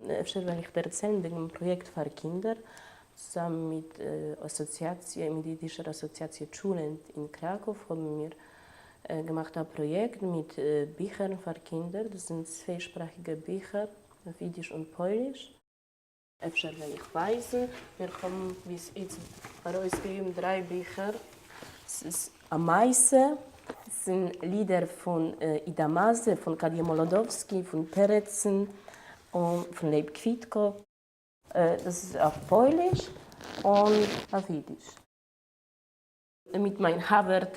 Efter will ich dir erzählen wegen dem Projekt für Kinder zusammen mit mit der jüdischen Assoziation Schulen in Krakow haben wir gemacht ein Projekt mit Büchern für Kinder. Das sind zweisprachige Bücher auf Jiddisch und Polnisch. Efter will ich weisen, wir haben bis jetzt bei uns geschrieben 3 Bücher. Es ist Ameise, das sind Lieder von Ida Maze, von Kadia Molodowski, von Peretzen und von Leib Kwitko. Das ist auf Polnisch und auf Jiddisch. Mit meinem Haber,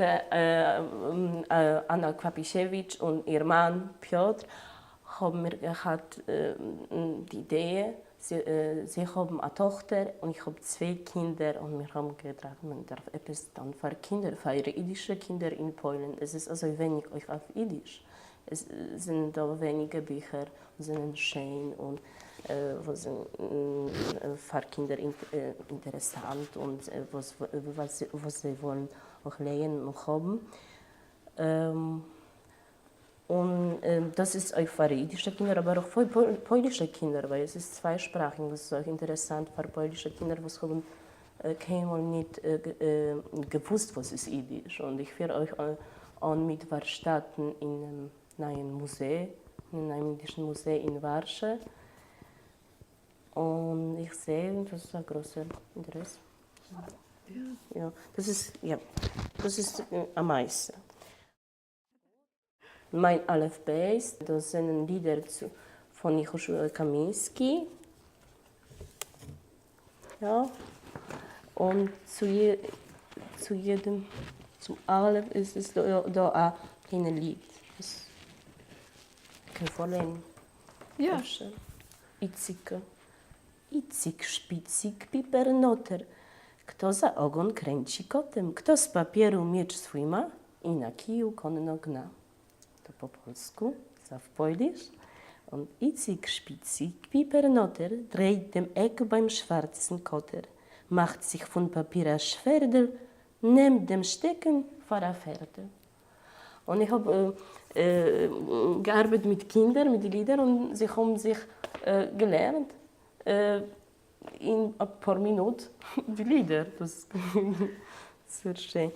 Anna Kwapisiewicz und ihr Mann Piotr haben wir die Idee, sie haben eine Tochter und ich habe 2 Kinder und wir haben gedacht, man darf etwas dann für Kinder, für jüdische Kinder in Polen. Es ist also wenig auf Jiddisch. Es sind da wenige Bücher, die sind schön und für Kinder interessant und was sie wollen auch lernen und haben. Das ist auch für jüdische Kinder, aber auch für polnische Kinder, weil es ist zweisprachig. Das ist auch interessant für polnische Kinder, die haben keinmal nicht gewusst, was ist Jiddisch. Und ich werde euch an mit Werkstätten in einem neuen Museum, in einem jüdischen Museum in Warschau. Und ich sehe, das ist ein großes Interesse. Ja, das ist am meisten. Mein Alphabet, das sind Lieder von Joshua Kaminski. Ja. Und zu Aleph ist es da ein kleines Lied. Das kann ich vorlesen. Ja. Icik, szpicik, pipernoter. Kto za ogon kręci kotem, kto z papieru miecz swój ma i na kiju konno gna. To po polsku, auf Polnisch. Und Icik, szpicik, pipernoter dreht dem Eck beim schwarzen Kotter, macht sich von Papier ein Schwerdel, nimmt dem Stecken vor der Pferde. Und ich habe gearbeitet mit Kindern, mit den Liedern und sie haben sich gelernt, in ein paar Minuten die Lieder. Das ist sehr schön.